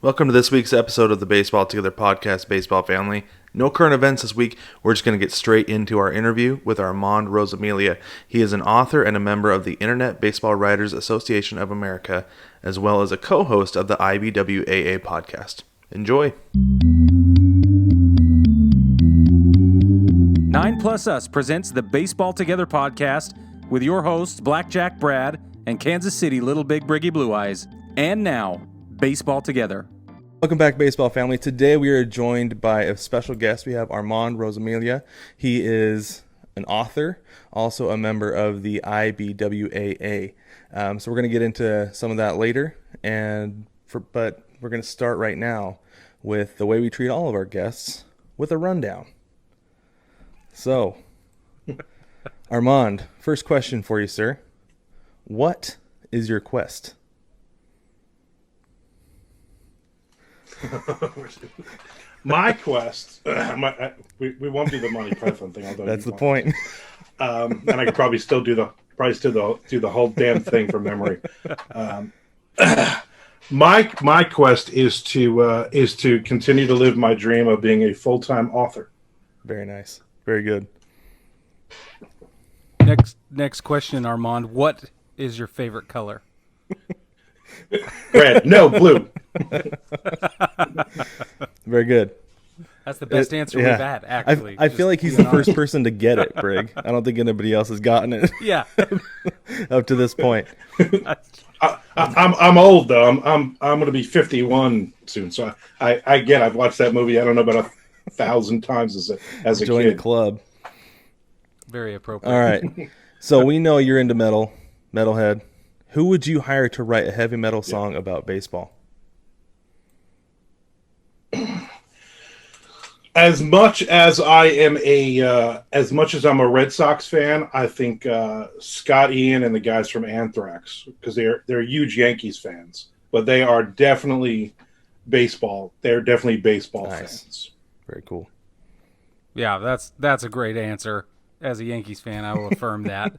Welcome to this week's episode of the Baseball Together Podcast, Baseball Family. No current events this week. We're just going to get straight into our interview with Armand Rosamilia. He is an author and a member of the Internet Baseball Writers Association of America, as well as a co-host of the IBWAA Podcast. Enjoy. 9 Plus Us presents the Baseball Together Podcast with your hosts, Blackjack Brad and Kansas City Little Big Briggy Blue Eyes. And now, Baseball Together. Welcome back, Baseball Family. Today we are joined by a special guest. We have Armand Rosamilia. He is an author, also a member of the IBWAA. So we're going to get into some of that later, but we're going to start right now with the way we treat all of our guests, with a rundown. So, Armand, first question for you, sir. What is your quest? My quest, we won't do the Monty Python thing. Although that's the point. And I could probably still do the whole damn thing from memory. My quest is to continue to live my dream of being a full-time author. Very nice. Very good. Next question, Armand. What is your favorite color? Red. No, blue. Very good. That's the best answer we've had, actually. I feel like he's the first person to get it, Brig. I don't think anybody else has gotten it. Yeah. Up to this point. I'm old though. I'm going to be 51 soon. So I've watched that movie. I don't know about 1,000 times as a Join kid. the club. Very appropriate. All right. So we know you're into metalhead. Who would you hire to write a heavy metal song about baseball? As much as I'm a Red Sox fan, I think Scott Ian and the guys from Anthrax, because they're huge Yankees fans, but they are definitely baseball. They're definitely baseball fans. Very cool. Yeah, that's a great answer. As a Yankees fan, I will affirm that.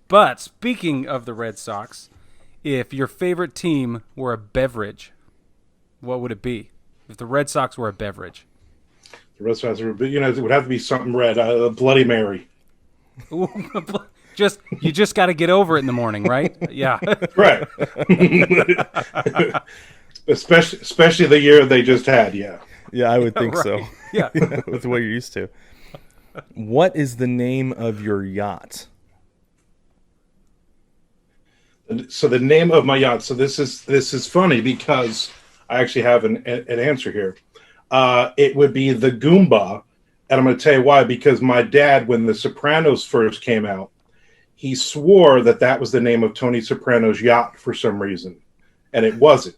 But speaking of the Red Sox, if your favorite team were a beverage, what would it be? If the Red Sox were a beverage, The Red Sox it would have to be something red. A Bloody Mary. you just got to get over it in the morning, right? Yeah, Right. especially the year they just had. Yeah. Yeah, I would think right. so. Yeah. With what you're used to. What is the name of your yacht? So the name of my yacht. So this is funny because I actually have an answer here. It would be the Goomba, and I'm going to tell you why. Because my dad, when The Sopranos first came out, he swore that was the name of Tony Soprano's yacht for some reason, and it wasn't.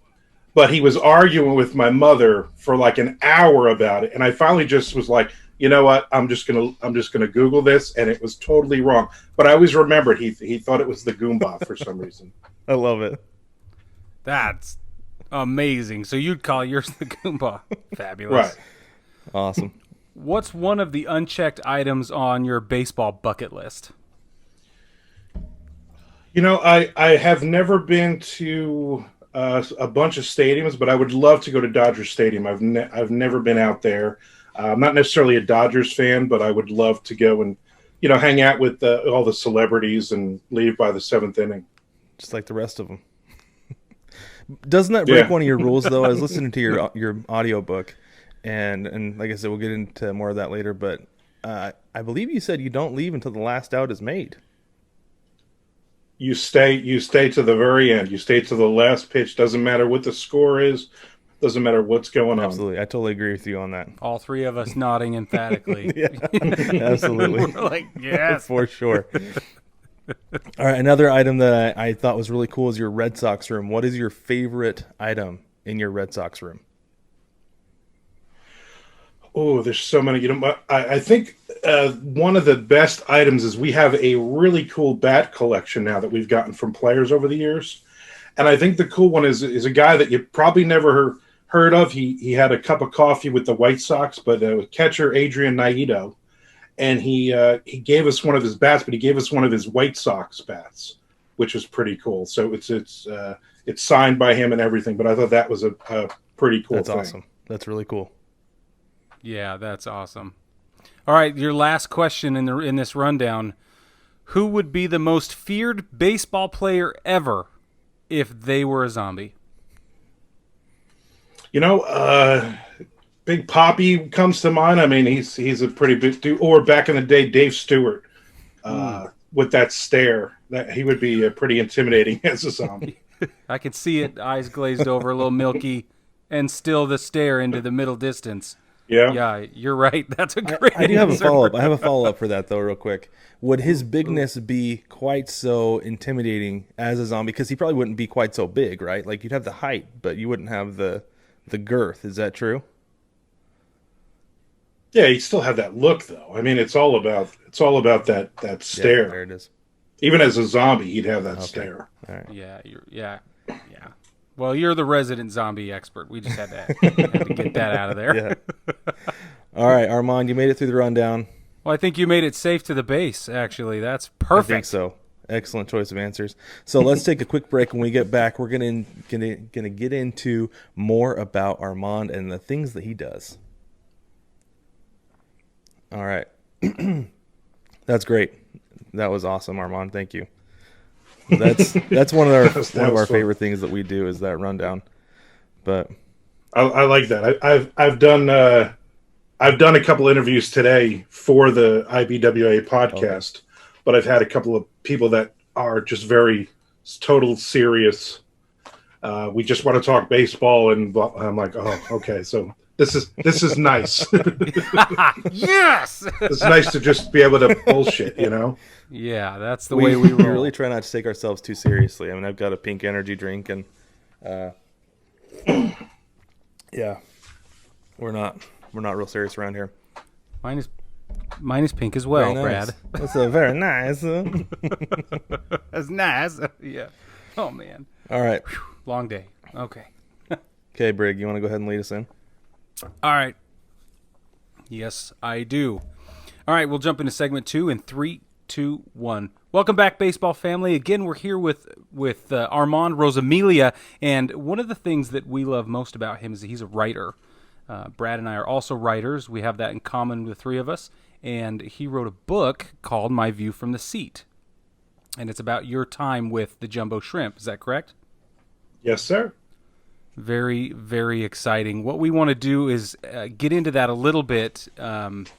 But he was arguing with my mother for like an hour about it, and I finally just was like, you know what? I'm just gonna Google this, and it was totally wrong. But I always remembered he thought it was the Goomba for some reason. I love it. That's amazing. So you'd call yours the Goomba. Fabulous. Right. Awesome. What's one of the unchecked items on your baseball bucket list? I have never been to a bunch of stadiums, but I would love to go to Dodger Stadium. I've never been out there. I'm not necessarily a Dodgers fan, but I would love to go and, hang out with all the celebrities and leave by the 7th inning. Just like the rest of them. Doesn't that break one of your rules, though? I was listening to your audiobook, and like I said, we'll get into more of that later, but I believe you said you don't leave until the last out is made. You stay to the very end. You stay to the last pitch. Doesn't matter what the score is. Doesn't matter what's going on. Absolutely. I totally agree with you on that. All three of us nodding emphatically. Yeah, absolutely. We're like, yes. For sure. All right, another item that I thought was really cool is your Red Sox room. What is your favorite item in your Red Sox room? Oh, there's so many. I think one of the best items is we have a really cool bat collection now that we've gotten from players over the years. And I think the cool one is a guy that you probably never heard of. He had a cup of coffee with the White Sox, but catcher Adrian Naito. And he gave us one of his bats, but he gave us one of his White Sox bats, which was pretty cool. So it's it's signed by him and everything. But I thought that was a pretty cool That's thing. awesome. That's really cool. Yeah, that's awesome. All right, your last question in this rundown. Who would be the most feared baseball player ever if they were a zombie? Big Poppy comes to mind. I mean, he's a pretty big dude. Or back in the day, Dave Stewart, with that stare, that he would be pretty intimidating as a zombie. I could see it, eyes glazed over, a little milky, and still the stare into the middle distance. Yeah, you're right. That's a great I do have a answer. follow-up. I have a follow-up for that, though, real quick. Would his bigness be quite so intimidating as a zombie? Because he probably wouldn't be quite so big, right? Like, you'd have the height, but you wouldn't have the girth. Is that true? Yeah, he still have that look, though. I mean, it's all about that stare. Yeah, there it is. Even as a zombie, he'd have that stare. All right. Yeah. Well, you're the resident zombie expert. We just had to get that out of there. Yeah. All right, Armand, you made it through the rundown. Well, I think you made it safe to the base, actually. That's perfect. I think so. Excellent choice of answers. So let's take a quick break. When we get back, we're gonna get into more about Armand and the things that he does. All right. That's great. That was awesome, Armand. Thank you. That's one of our favorite things that we do is that rundown. But I like that. I've done a couple interviews today for the IBWAA podcast, but I've had a couple of people that are just very total serious. We just want to talk baseball, and I'm like, oh, okay, so this is nice. Yes. It's nice to just be able to bullshit, Yeah, that's the way we roll. We really try not to take ourselves too seriously. I mean, I've got a pink energy drink, and yeah, we're not real serious around here. Mine is pink as well, Very nice. Brad. That's very nice. That's nice. Yeah. Oh man. All right. Long day. Okay. Okay, Brig, you want to go ahead and lead us in? All right. Yes, I do. All right, we'll jump into segment 2 in 3, 2, 1. Welcome back, baseball family. Again, we're here with Armand Rosamilia, and one of the things that we love most about him is that he's a writer. Brad and I are also writers. We have that in common, the three of us, and he wrote a book called My View from the Seat, and it's about your time with the Jumbo Shrimp. Is that correct? Yes, sir. Very, very exciting. What we want to do is get into that a little bit. And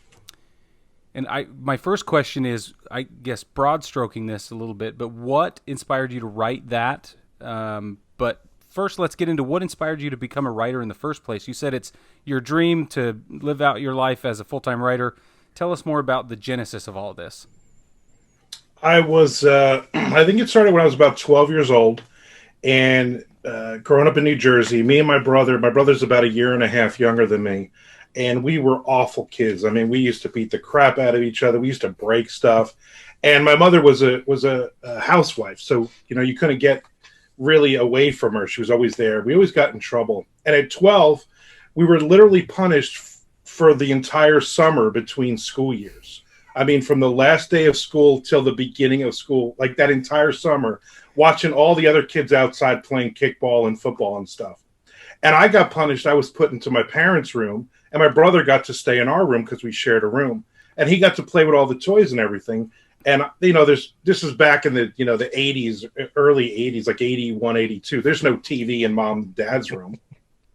my first question is, I guess, broad stroking this a little bit, but what inspired you to write that? But first, let's get into what inspired you to become a writer in the first place. You said it's your dream to live out your life as a full-time writer. Tell us more about the genesis of all of this. I think it started when I was about 12 years old, and growing up in New Jersey, me and my brother's about a year and a half younger than me, and we were awful kids. I mean, we used to beat the crap out of each other. We used to break stuff, and my mother was a housewife, so you couldn't get really away from her. She was always there. We always got in trouble, and at 12, we were literally punished for the entire summer between school years. I mean, from the last day of school till the beginning of school, like that entire summer, watching all the other kids outside playing kickball and football and stuff. And I got punished. I was put into my parents' room, and my brother got to stay in our room because we shared a room. And he got to play with all the toys and everything. And, this is back in the 80s, early 80s, like 81, 82. There's no TV in mom and dad's room.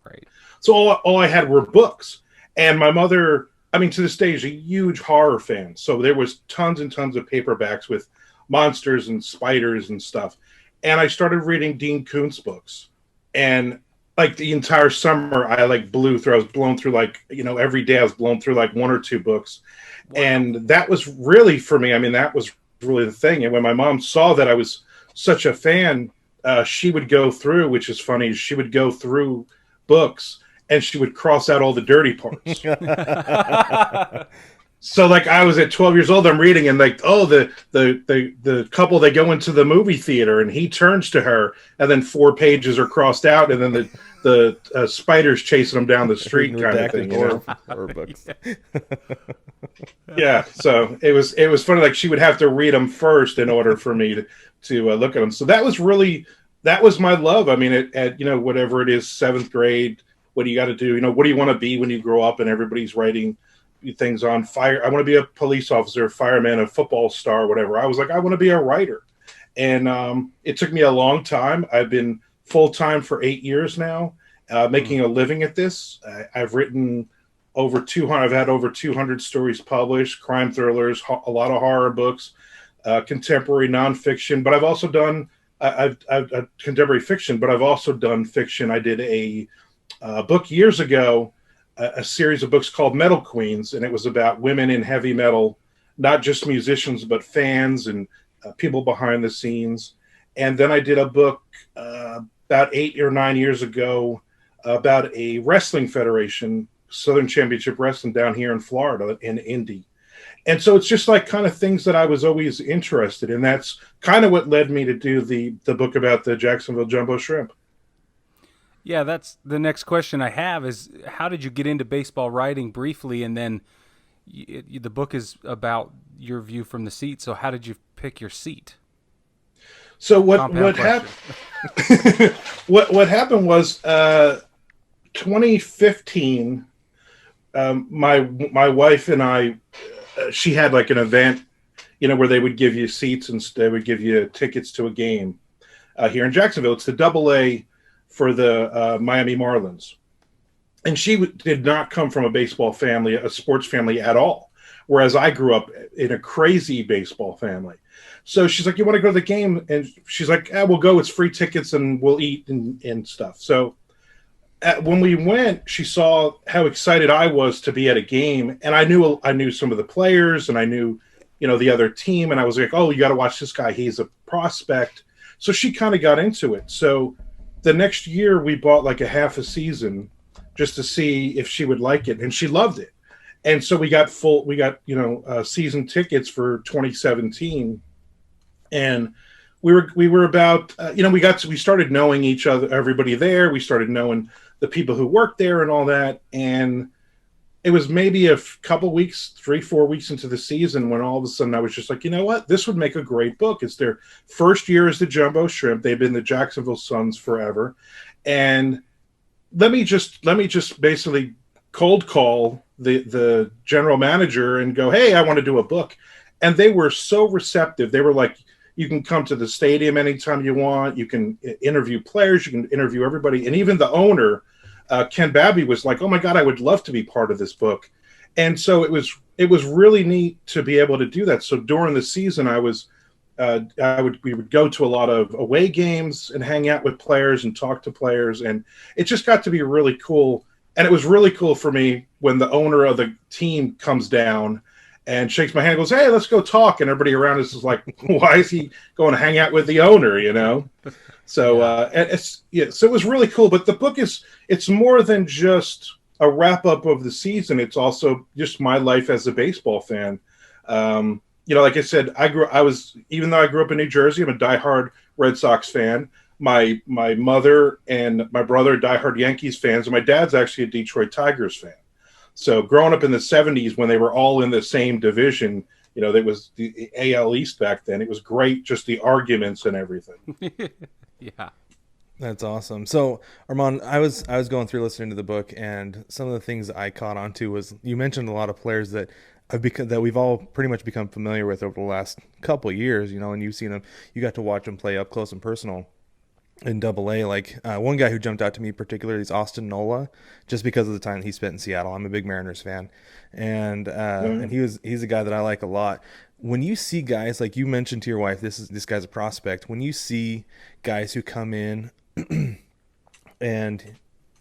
Right. So all I had were books. And my mother, I mean, to this day, is a huge horror fan. So there was tons and tons of paperbacks with monsters and spiders and stuff. And I started reading Dean Koontz books. And like the entire summer, I blew through. I was blown through every day I was blown through like one or two books. Wow. And that was really, for me, I mean, that was really the thing. And when my mom saw that I was such a fan, she would go through, which is funny, she would go through books and she would cross out all the dirty parts. So I was at 12 years old, I'm reading, and the couple, they go into the movie theater, and he turns to her, and then 4 pages are crossed out, and then the spiders chasing him down the street, kind of thing. Or books. Yeah. So it was funny. She would have to read them first in order for me to look at them. So that was really that was my love. I mean, at whatever it is, 7th grade, what do you got to do? What do you want to be when you grow up? And everybody's writing things on fire. I want to be a police officer, a fireman, a football star, whatever. I was like, I want to be a writer. And it took me a long time. I've been full-time for 8 years now, making a living at this. I've written over 200. I've had over 200 stories published, crime thrillers, a lot of horror books, contemporary nonfiction. But I've also done I've contemporary fiction, but I've also done fiction. I did a book years ago, a series of books called Metal Queens, and it was about women in heavy metal, not just musicians, but fans and people behind the scenes. And then I did a book about 8 or 9 years ago about a wrestling federation, Southern Championship Wrestling down here in Florida in Indy. And so it's just like kind of things that I was always interested in. That's kind of what led me to do the book about the Jacksonville Jumbo Shrimp. Yeah, that's the next question I have is how did you get into baseball writing briefly, and then the book is about your view from the seat. So how did you pick your seat? So what happened? what happened was 2015. My wife and I, she had like an event, where they would give you seats and they would give you tickets to a game here in Jacksonville. It's the AA for the Miami Marlins. And she did not come from a baseball family, a sports family at all. Whereas I grew up in a crazy baseball family. So she's like, you want to go to the game? And she's like, we'll go. It's free tickets and we'll eat and stuff. So when we went, she saw how excited I was to be at a game. And I knew some of the players and I knew, the other team. And I was like, oh, you got to watch this guy. He's a prospect. So she kind of got into it. So the next year we bought like a half a season just to see if she would like it. And she loved it. And so we got season tickets for 2017. And we were about, we started knowing each other, everybody there. We started knowing the people who worked there and all that. And it was maybe a couple weeks, 3-4 weeks into the season when all of a sudden I was just like, you know what, this would make a great book. It's their first year as the Jumbo Shrimp. They've been the Jacksonville Suns forever. And let me just basically cold call the general manager and go, hey, I want to do a book. And they were so receptive. They were like, you can come to the stadium anytime you want. You can interview players. You can interview everybody. And even the owner, Ken Babby, was like, oh my God, I would love to be part of this book. And so it was really neat to be able to do that. So during the season, we would go to a lot of away games and hang out with players and talk to players. And it just got to be really cool. And it was really cool for me when the owner of the team comes down and shakes my hand and goes, hey, let's go talk. And everybody around us is like, why is he going to hang out with the owner, So so it was really cool. But the book it's more than just a wrap up of the season. It's also just my life as a baseball fan. Like I said, even though I grew up in New Jersey, I'm a diehard Red Sox fan. My mother and my brother are diehard Yankees fans, and my dad's actually a Detroit Tigers fan. So growing up in the 70s when they were all in the same division, there was the AL East back then. It was great, just the arguments and everything. Yeah. That's awesome. So Armand, I was going through listening to the book, and some of the things I caught on to was you mentioned a lot of players that that we've all pretty much become familiar with over the last couple of years, and you've seen them, you got to watch them play up close and personal in AA. Like one guy who jumped out to me particularly is Austin Nola, just because of the time he spent in Seattle. I'm a big Mariners fan, and and he's a guy that I like a lot. When you see guys like you mentioned to your wife, this guy's a prospect. When you see guys who come in and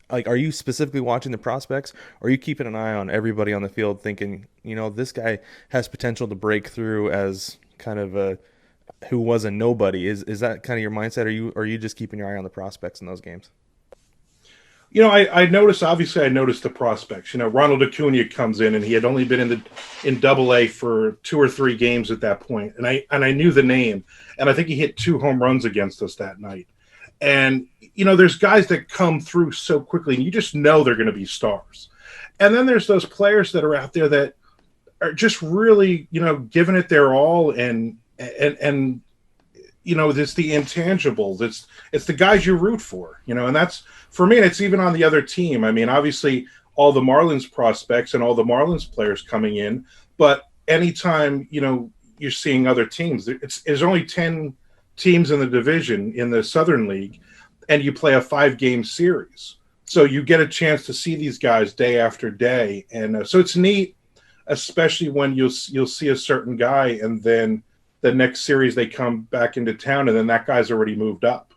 like, are you specifically watching the prospects, or are you keeping an eye on everybody on the field thinking, this guy has potential to break through as kind of who was a nobody? Is that kind of your mindset? Or are you just keeping your eye on the prospects in those games? I noticed the prospects. Ronald Acuna comes in, and he had only been in AA for 2 or 3 games at that point, and I knew the name, and I think he hit 2 home runs against us that night. And there's guys that come through so quickly, and you just know they're going to be stars. And then there's those players that are out there that are just really giving it their all, and it's the intangibles. It's the guys you root for, and that's for me. And it's even on the other team. I mean, obviously, all the Marlins prospects and all the Marlins players coming in, but anytime you're seeing other teams, there's only 10 teams in the division in the Southern League, and you play a 5-game series, so you get a chance to see these guys day after day, and so it's neat, especially when you'll see a certain guy, and then the next series they come back into town, and then that guy's already moved up.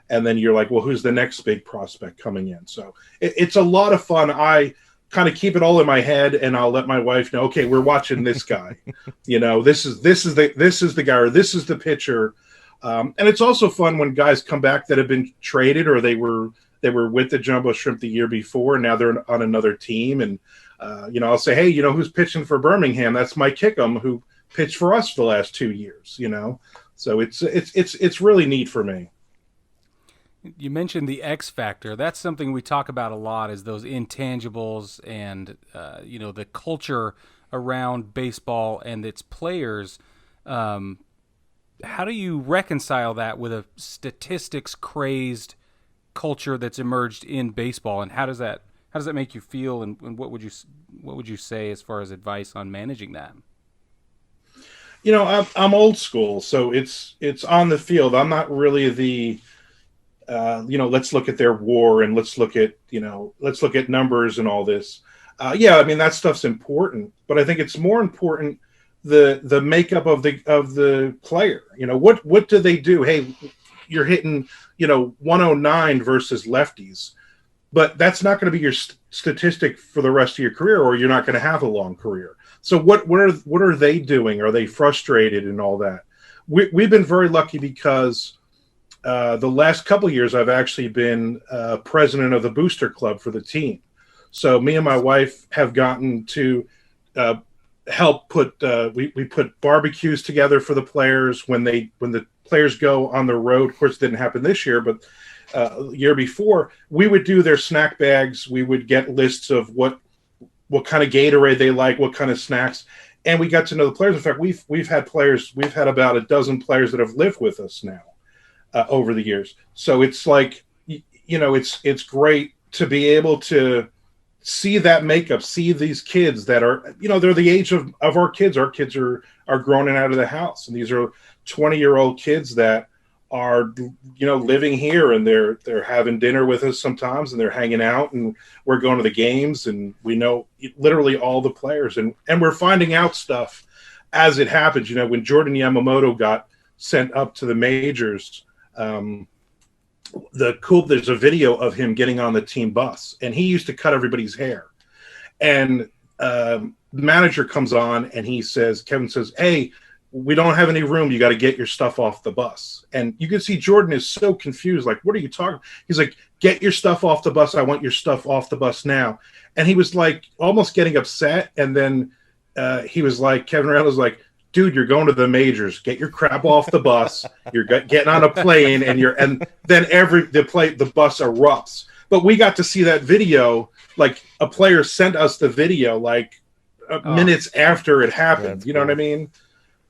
And then you're like, well, who's the next big prospect coming in? So it's a lot of fun. I kind of keep it all in my head, and I'll let my wife know, okay, we're watching this guy. This is the guy, or this is the pitcher. And it's also fun when guys come back that have been traded, or they were with the Jumbo Shrimp the year before, and now they're on another team. And I'll say, hey, who's pitching for Birmingham? That's Mike Kickham, who pitched for us for the last 2 years. So it's really neat for me. You mentioned the X factor. That's something we talk about a lot, is those intangibles and the culture around baseball and its players. How do you reconcile that with a statistics crazed culture that's emerged in baseball, and how does that make you feel, and what would you say as far as advice on managing that? I'm old school, so it's on the field. I'm not really the let's look at their WAR and let's look at numbers and all this. I mean, that stuff's important, but I think it's more important the makeup of the player. What do they do? Hey, you're hitting 109 versus lefties, but that's not going to be your statistic for the rest of your career, or you're not going to have a long career. So what are they doing? Are they frustrated and all that? We've been very lucky because the last couple of years I've actually been president of the booster club for the team. So me and my wife have gotten to help put we put barbecues together for the players when the players go on the road. Of course, it didn't happen this year, but year before, we would do their snack bags. We would get lists of what kind of Gatorade they like, what kind of snacks, and we got to know the players. In fact, we've had about a dozen players that have lived with us now over the years. So it's like, it's great to be able to see that makeup, see these kids that are, they're the age of our kids. Our kids are grown and out of the house, and these are 20-year-old kids that are living here, and they're having dinner with us sometimes, and they're hanging out, and we're going to the games, and we know literally all the players, and we're finding out stuff as it happens. When Jordan Yamamoto got sent up to the majors, there's a video of him getting on the team bus, and he used to cut everybody's hair, and the manager comes on and Kevin says, hey, we don't have any room. You got to get your stuff off the bus. And you can see Jordan is so confused. Like, what are you talking? He's like, get your stuff off the bus. I want your stuff off the bus now. And he was like almost getting upset. And then he was like, Kevin Reynolds was like, dude, you're going to the majors. Get your crap off the bus. You're getting on a plane, and then the bus erupts. But we got to see that video. Like, a player sent us the video like minutes after it happened. You know what I mean?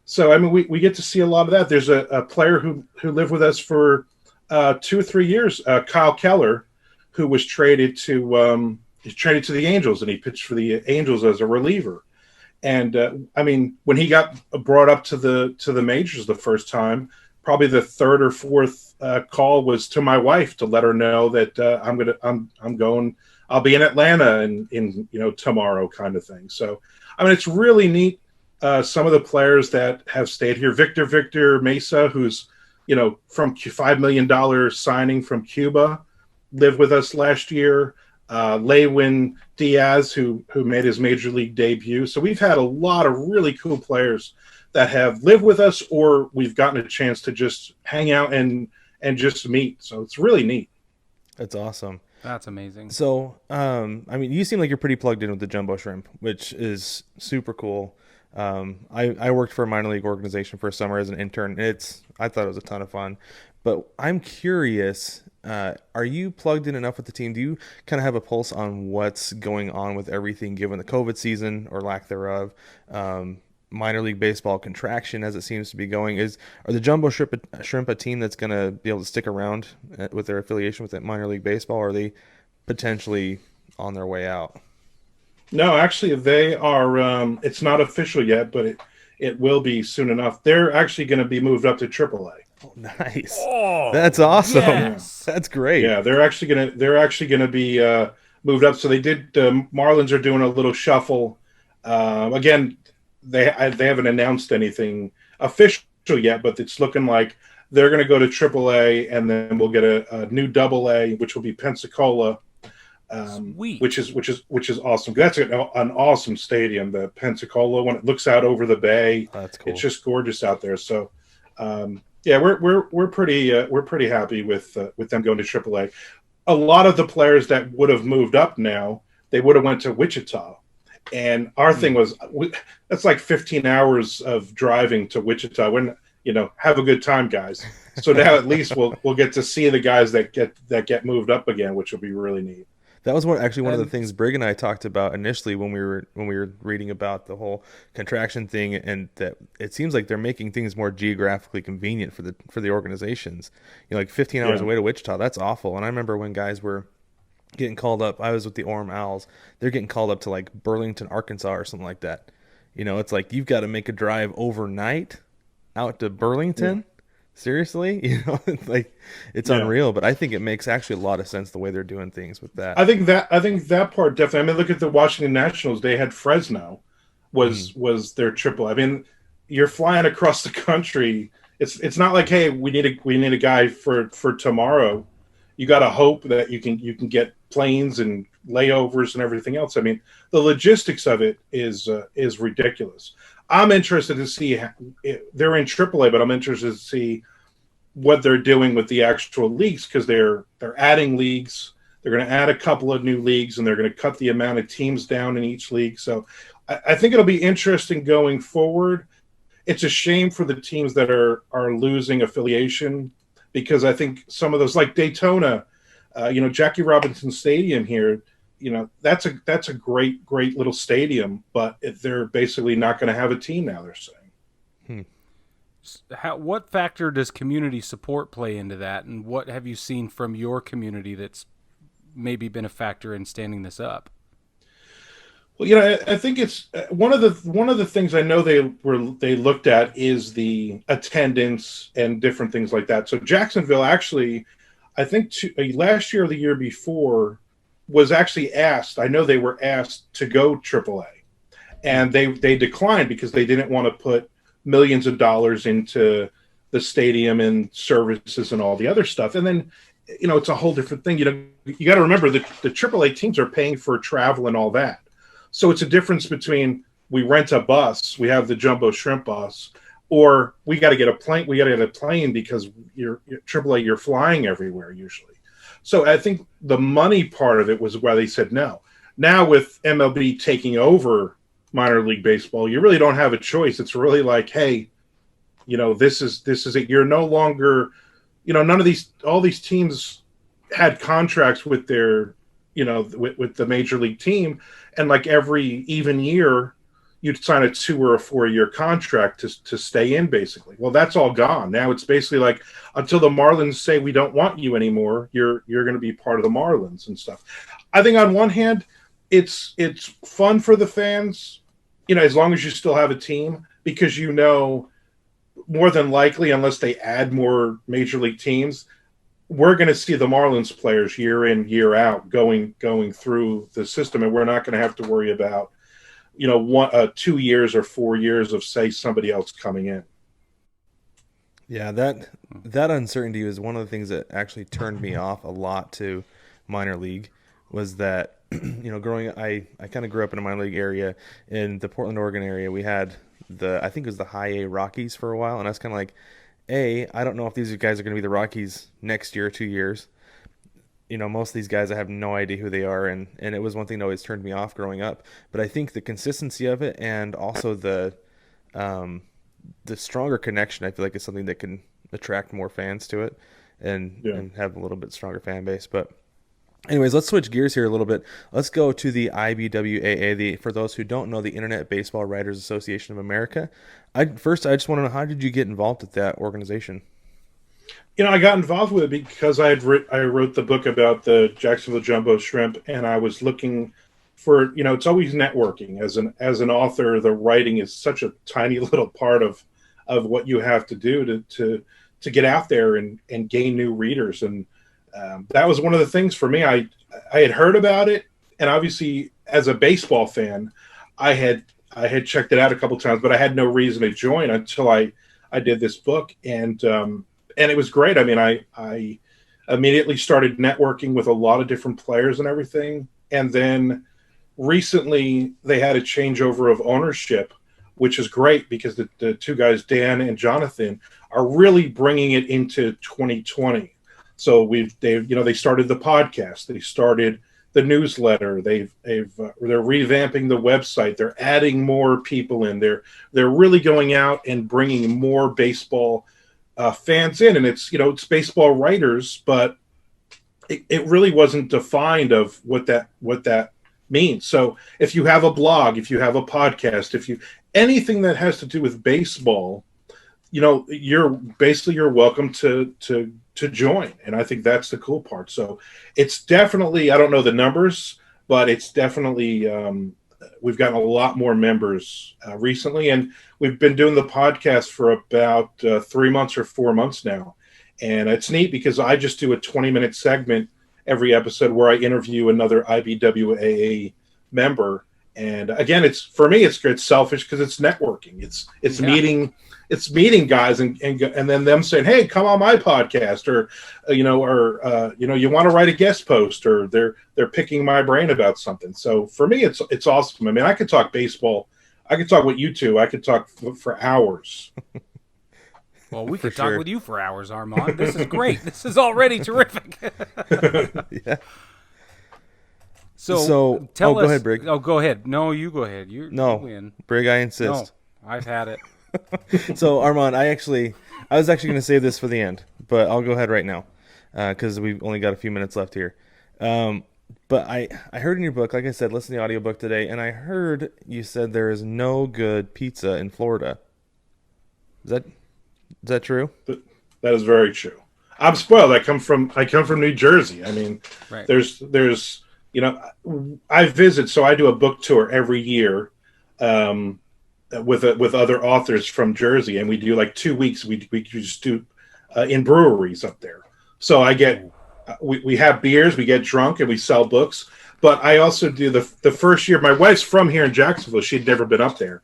So, I mean, we get to see a lot of that. There's a player who lived with us for 2 or 3 years, Kyle Keller, who was traded to the Angels, and he pitched for the Angels as a reliever. And I mean, when he got brought up to the majors the first time, probably the third or fourth call was to my wife to let her know that I'll be in Atlanta in tomorrow, kind of thing. So, I mean, it's really neat. Some of the players that have stayed here, Victor Mesa, who's, from $5 million signing from Cuba, lived with us last year. Lewin Diaz, who made his major league debut. So we've had a lot of really cool players that have lived with us, or we've gotten a chance to just hang out and just meet. So it's really neat. That's awesome. That's amazing. So, I mean, you seem like you're pretty plugged in with the Jumbo Shrimp, which is super cool. I worked for a minor league organization for a summer as an intern. I thought it was a ton of fun, but I'm curious, are you plugged in enough with the team? Do you kind of have a pulse on what's going on with everything given the COVID season or lack thereof? minor league baseball contraction as it seems to be going. Are the Jumbo Shrimp a team that's going to be able to stick around with their affiliation with minor league baseball, or are they potentially on their way out? No, actually, they are. It's not official yet, but it will be soon enough. They're actually going to be moved up to AAA. Oh, nice. Oh, That's awesome. yes. That's great. Yeah, they're actually gonna be moved up. So they did. Marlins are doing a little shuffle. Again, they haven't announced anything official yet, but it's looking like they're going to go to AAA, and then we'll get a new AA, which will be Pensacola. Sweet. Which is awesome. That's an awesome stadium, the Pensacola, when it looks out over the bay. That's cool. It's just gorgeous out there. So, yeah, we're pretty happy with them going to AAA. A lot of the players that would have moved up now, they would have went to Wichita, and our thing was that's like 15 hours of driving to Wichita. When have a good time, guys. So now at least we'll get to see the guys that get moved up again, which will be really neat. That was one of the things Brig and I talked about initially when we were reading about the whole contraction thing, and that it seems like they're making things more geographically convenient for the organizations. Like 15 hours away to Wichita, that's awful. And I remember when guys were getting called up. I was with the Orem Owls. They're getting called up to like Burlington, Arkansas, or something like that. It's like you've got to make a drive overnight out to Burlington. Yeah. Seriously, it's unreal, but I think it makes actually a lot of sense the way they're doing things with that. I think that part definitely. I mean, look at the Washington Nationals. They had Fresno was their triple. I mean, you're flying across the country. It's not like, hey, we need a guy for tomorrow. You got to hope that you can get planes and layovers and everything else. I mean, the logistics of it is ridiculous. I'm interested to see they're in AAA, but I'm interested to see what they're doing with the actual leagues, because they're adding leagues. They're going to add a couple of new leagues, and they're going to cut the amount of teams down in each league. So I think it'll be interesting going forward. It's a shame for the teams that are losing affiliation, because I think some of those, like Daytona, Jackie Robinson Stadium here, that's a great little stadium, but they're basically not going to have a team now, they're saying. What factor does community support play into that, and what have you seen from your community that's maybe been a factor in standing this up? Well, I think it's one of the things I know they looked at is the attendance and different things like that. So Jacksonville actually, I think last year or the year before, was actually asked. I know they were asked to go AAA, and they declined because they didn't want to put millions of dollars into the stadium and services and all the other stuff. And then, it's a whole different thing. You got to remember that the AAA teams are paying for travel and all that. So it's a difference between we rent a bus, we have the Jumbo Shrimp bus, or we got to get a plane. We got to get a plane because you're AAA. You're flying everywhere usually. So I think the money part of it was why they said no. Now with MLB taking over minor league baseball, you really don't have a choice. It's really like, hey, this is it. You're no longer, all these teams had contracts with their, with the major league team, and like every even year, you'd sign a 2 or a 4 year contract to stay in, basically. Well, that's all gone. Now it's basically like, until the Marlins say we don't want you anymore, you're going to be part of the Marlins and stuff. I think on one hand, it's fun for the fans, as long as you still have a team, because more than likely, unless they add more major league teams, we're going to see the Marlins players year in, year out going through the system, and we're not going to have to worry about 2 years or 4 years of, say, somebody else coming in. Yeah, that uncertainty was one of the things that actually turned me off a lot to minor league, was that, growing up, I kind of grew up in a minor league area. In the Portland, Oregon area, we had I think it was the High A Rockies for a while, and I was kind of like, I don't know if these guys are going to be the Rockies next year or 2 years. Most of these guys, I have no idea who they are, and it was one thing that always turned me off growing up. But I think the consistency of it, and also the stronger connection, I feel like is something that can attract more fans to it, and have a little bit stronger fan base. But Anyways, let's switch gears here a little bit. Let's go to the IBWAA. For those who don't know, the Internet Baseball Writers Association of America. I just want to know, how did you get involved with that organization? I got involved with it because I wrote the book about the Jacksonville Jumbo Shrimp, and I was looking for, it's always networking. As an author, the writing is such a tiny little part of what you have to do to get out there and gain new readers. And that was one of the things for me. I had heard about it, and obviously as a baseball fan, I had checked it out a couple times, but I had no reason to join until I did this book, and it was great. I mean, I immediately started networking with a lot of different players and everything, and then recently they had a changeover of ownership, which is great because the two guys, Dan and Jonathan, are really bringing it into 2020. So they started the podcast, they started the newsletter, they're revamping the website, they're adding more people in there, they're really going out and bringing more baseball fans in, and it's baseball writers, but it really wasn't defined of what that means. So if you have a blog, if you have a podcast, if you anything that has to do with baseball, you're welcome to join. And I think that's the cool part. So it's definitely, I don't know the numbers, but it's definitely, we've gotten a lot more members recently, and we've been doing the podcast for about 3 months or 4 months now. And it's neat because I just do a 20-minute segment every episode where I interview another IBWAA member. And again, it's selfish because it's networking. It's meeting guys and then them saying, "Hey, come on my podcast," or you want to write a guest post, or they're picking my brain about something. So for me, it's awesome. I mean, I could talk baseball. I could talk with you two. I could talk for hours. Well, we could talk with you for hours, Armand. This is great. This is already terrific. Yeah. So tell us. Go ahead, Brig. Oh, go ahead. No, you go ahead. You win. Brig, I insist. No, I've had it. So Armand, I was actually going to save this for the end, but I'll go ahead right now because we've only got a few minutes left here. But I heard in your book, like I said, listen to the audiobook today, and I heard you said there is no good pizza in Florida. Is that true? That is very true. I'm spoiled. I come from New Jersey. I mean, right. there's I visit, so I do a book tour every year with other authors from Jersey, and we do like 2 weeks. We just do in breweries up there. So I get we have beers, we get drunk, and we sell books. But I also do the first year. My wife's from here in Jacksonville. She'd never been up there,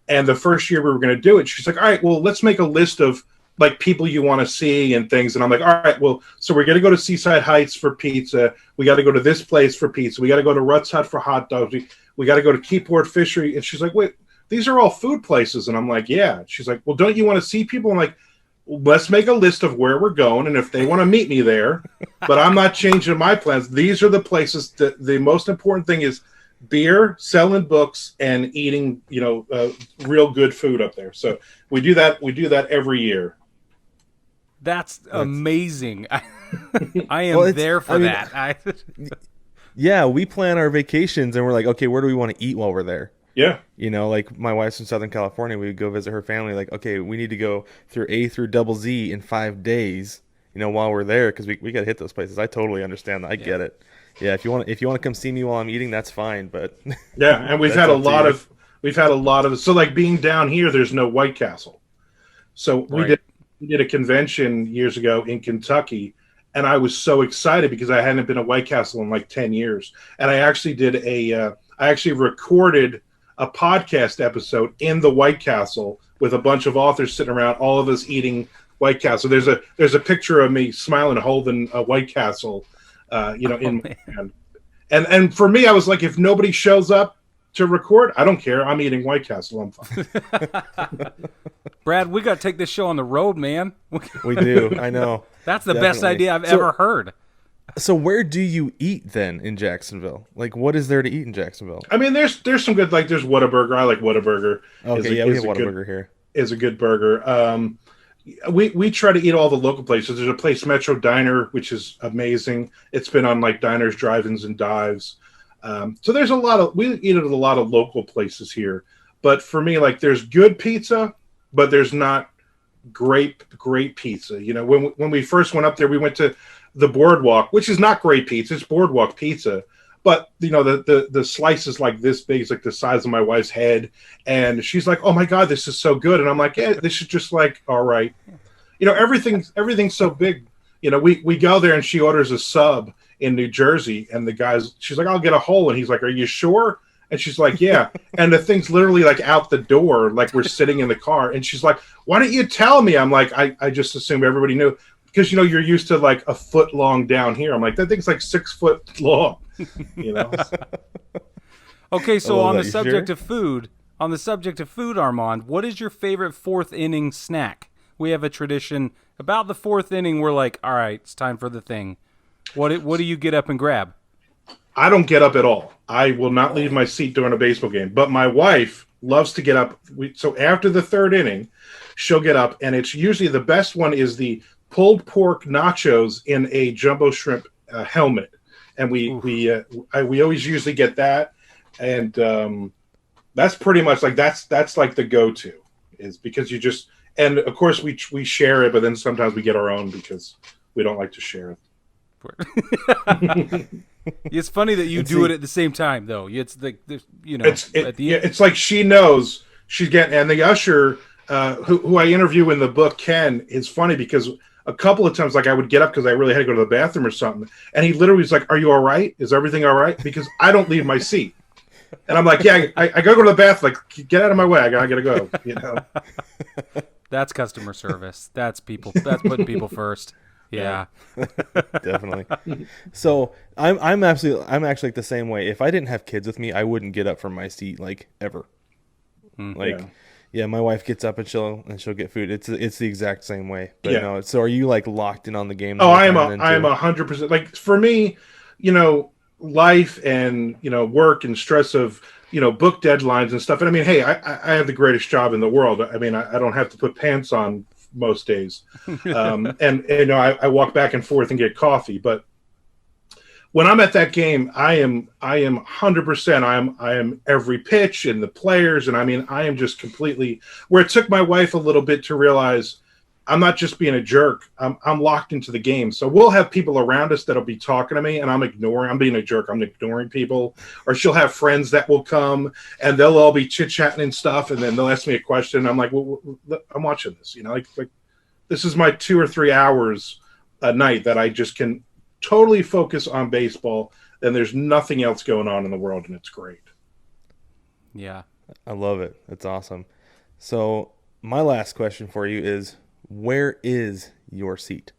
and the first year we were going to do it, she's like, "All right, well, let's make a list of like people you want to see and things." And I'm like, "All right, well, so we're going to go to Seaside Heights for pizza. We got to go to this place for pizza. We got to go to Rutt's Hut for hot dogs. We got to go to Keyport Fishery." And she's like, "Wait, these are all food places." And I'm like, "Yeah." She's like, "Well, don't you want to see people?" I'm like, "Let's make a list of where we're going, and if they want to meet me there, but I'm not changing my plans. These are the places that the most important thing is beer, selling books, and eating, real good food up there." So we do that. We do that every year. That's amazing. I am there for that. Yeah, we plan our vacations, and we're like, okay, where do we want to eat while we're there? Yeah. Like my wife's from Southern California. We would go visit her family. Like, okay, we need to go through A through double Z in 5 days, while we're there, because we got to hit those places. I totally understand that. I get it. Yeah, if you want to come see me while I'm eating, that's fine. But yeah, and we've had a lot of so like being down here, there's no White Castle. So we did a convention years ago in Kentucky, and I was so excited because I hadn't been to White Castle in like 10 years. And I actually I recorded a podcast episode in the White Castle with a bunch of authors sitting around, all of us eating White Castle. There's a picture of me smiling, holding a White Castle, in my hand. And for me, I was like, if nobody shows up to record, I don't care. I'm eating White Castle. I'm fine. Brad, we got to take this show on the road, man. We do. I know. That's the best idea I've ever heard. So where do you eat then in Jacksonville? Like, what is there to eat in Jacksonville? I mean, there's some good, there's Whataburger. I like Whataburger. Okay, we have Whataburger here. Is a good burger. we try to eat all the local places. There's a place, Metro Diner, which is amazing. It's been on like diners, drive-ins, and dives. So there's we eat at a lot of local places here. But for me, like, there's good pizza, but there's not great pizza. You know, when we first went up there, we went to the Boardwalk, which is not great pizza. It's Boardwalk pizza. But, you know, the slice is like this big. It's like the size of my wife's head. And she's like, oh, my God, this is so good. And I'm like, yeah, this is just like, all right. You know, everything's so big. You know, we go there and she orders a sub in New Jersey. And she's like, I'll get a whole. And he's like, are you sure? And she's like, yeah. And the thing's literally like out the door, like we're sitting in the car. And she's like, why don't you tell me? I'm like, I just assumed everybody knew. Because, you know, you're used to like a foot long down here. I'm like, that thing's like 6 foot long. You know. Okay, so on the subject of food, Armand, what is your favorite fourth inning snack? We have a tradition about the fourth inning. We're like, all right, it's time for the thing. What do you get up and grab? I don't get up at all. I will not leave my seat during a baseball game. But my wife loves to get up. So after the third inning, she'll get up, and it's usually the best one is the pulled pork nachos in a jumbo shrimp helmet. And we always usually get that, and that's pretty much like that's like the go-to, is because you just, and of course we share it, but then sometimes we get our own because we don't like to share it. It's funny that you do it at the same time, though. It's like, you know, it's like she knows she's getting, and the usher who I interview in the book, Ken, is funny because a couple of times, like, I would get up because I really had to go to the bathroom or something, and he literally was like, "Are you all right? Is everything all right?" Because I don't leave my seat, and I'm like, "Yeah, I gotta go to the bathroom. Like, get out of my way. I gotta go." You know, that's customer service. That's people. That's putting people first. Yeah, definitely. So I'm actually like the same way. If I didn't have kids with me, I wouldn't get up from my seat like ever. Yeah, my wife gets up and she'll get food. It's the exact same way. But no, so are you like locked in on the game? Oh, I am 100%. Like, for me, you know, life and, you know, work and stress of, you know, book deadlines and stuff. And I mean, hey, I have the greatest job in the world. I mean, I don't have to put pants on most days. And you know, I walk back and forth and get coffee. But when I'm at that game, I am 100%. I am every pitch and the players, and I mean, I am just completely. Where it took my wife a little bit to realize I'm not just being a jerk. I'm locked into the game. So we'll have people around us that'll be talking to me, and I'm being a jerk. I'm ignoring people. Or she'll have friends that will come, and they'll all be chit chatting and stuff, and then they'll ask me a question. And I'm like, well, I'm watching this. You know, like this is my 2 or 3 hours a night that I just can totally focus on baseball, and there's nothing else going on in the world, and it's great. Yeah, I love it. That's awesome. So my last question for you is, where is your seat?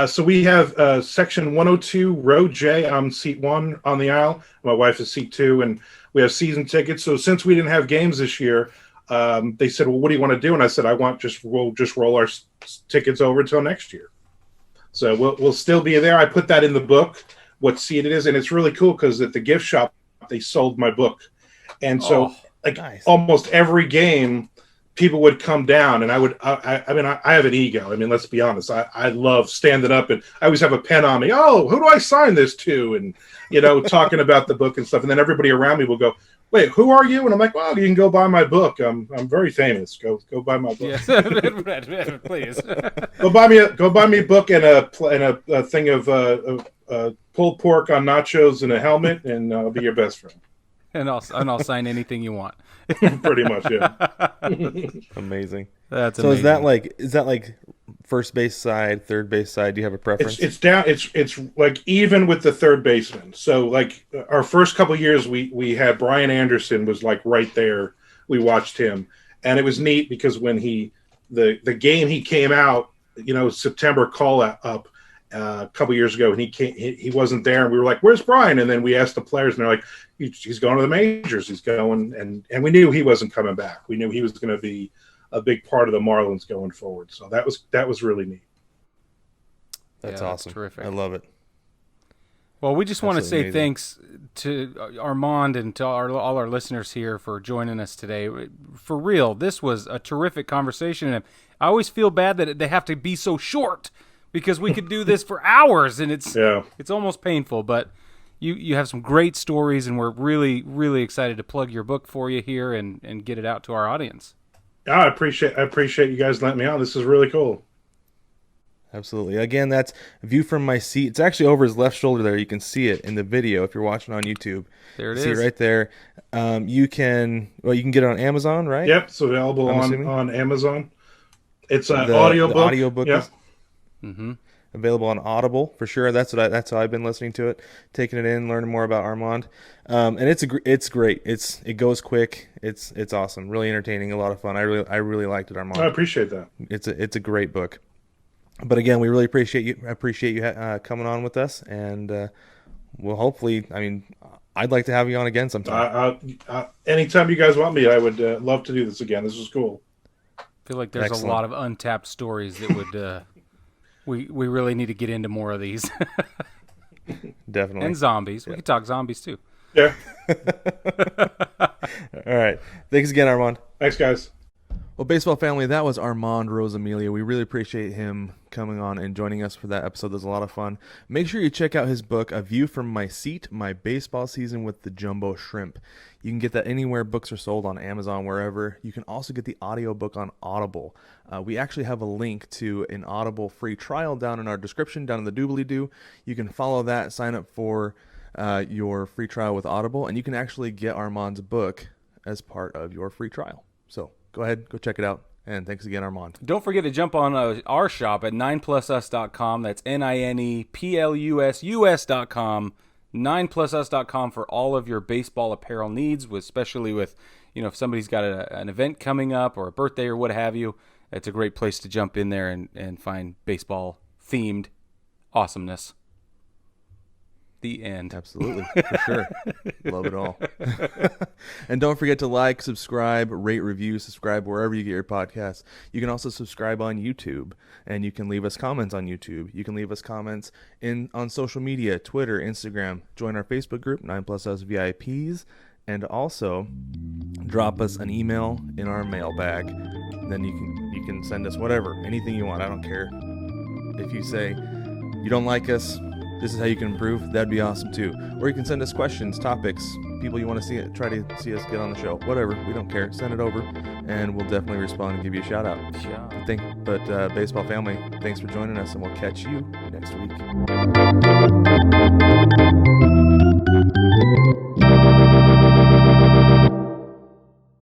So we have section 102, row J. I'm seat 1 on the aisle. My wife is seat 2, and we have season tickets. So since we didn't have games this year, they said, well, what do you want to do? And I said, we'll just roll our tickets over until next year. So we'll still be there. I put that in the book, what seat it is, and it's really cool because at the gift shop they sold my book, and so nice. Almost every game, people would come down, and I mean, I have an ego. I mean, let's be honest. I love standing up, and I always have a pen on me. Oh, who do I sign this to? And, you know, talking about the book and stuff, and then everybody around me will go, wait, who are you? And I'm like, well, you can go buy my book. I'm very famous. Go buy my book. Yes. Please. Go buy me a book and a thing of pulled pork on nachos and a helmet, and I'll be your best friend. And I'll sign anything you want. Pretty much, yeah. Amazing. That's so amazing. Is that like first base side, third base side? Do you have a preference? It's down. It's like even with the third baseman. So like our first couple of years, we had Brian Anderson was like right there. We watched him, and it was neat because when the game he came out, you know, September call up a couple of years ago, and he wasn't there, and we were like, where's Brian? And then we asked the players, and they're like, he's going to the majors. He's going, and we knew he wasn't coming back. We knew he was going to be a big part of the Marlins going forward. So that was really neat. That's awesome. Terrific. I love it. Well, we just want to say thanks to Armand and to all our listeners here for joining us today. For real, this was a terrific conversation. I always feel bad that they have to be so short because we could do this for hours, and it's almost painful. But you have some great stories, and we're really, really excited to plug your book for you here and get it out to our audience. I appreciate you guys letting me on. This is really cool. Absolutely. Again, that's View from My Seat. It's actually over his left shoulder there. You can see it in the video if you're watching on YouTube. There it see is. It right there. You can get it on Amazon, right? Yep, it's available on Amazon. It's an audiobook. The audiobook is available on Audible for sure. That's how I've been listening to it, taking it in, learning more about Armand. And it's great. It goes quick. It's awesome. Really entertaining. A lot of fun. I really liked it, Armand. I appreciate that. It's a great book. But again, we really appreciate you. I appreciate you coming on with us, and we'll hopefully. I mean, I'd like to have you on again sometime. Anytime you guys want me, I would love to do this again. This was cool. I feel like there's a lot of untapped stories that would. We really need to get into more of these. Definitely. And zombies. Yeah. We could talk zombies too. Yeah. All right. Thanks again, Armand. Thanks, guys. Well, baseball family, that was Armand Rosamilia. We really appreciate him coming on and joining us for that episode. It was a lot of fun. Make sure you check out his book, A View from My Seat, My Baseball Season with the Jumbo Shrimp. You can get that anywhere books are sold, on Amazon, wherever. You can also get the audiobook on Audible. We actually have a link to an Audible free trial down in our description, down in the doobly-doo. You can follow that, sign up for your free trial with Audible, and you can actually get Armand's book as part of your free trial. So go ahead, go check it out. And thanks again, Armand. Don't forget to jump on our shop at 9plusus.com. That's NINEPLUSUS.com. 9plusus.com for all of your baseball apparel needs, especially with, if somebody's got an event coming up or a birthday or what have you. It's a great place to jump in there and find baseball-themed awesomeness. The end. Absolutely, for sure. Love it all. And don't forget to like, subscribe, rate, review, subscribe wherever you get your podcasts. You can also subscribe on YouTube, and you can leave us comments on YouTube. You can leave us comments on social media, Twitter, Instagram. Join our Facebook group, 9plusus VIPs, and also drop us an email in our mailbag. Then you can send us whatever, anything you want. I don't care. If you say you don't like us, this is how you can improve, that'd be awesome too. Or you can send us questions, topics, people you want to try to see us get on the show. Whatever, we don't care. Send it over, and we'll definitely respond and give you a shout out. But baseball family, thanks for joining us, and we'll catch you next week.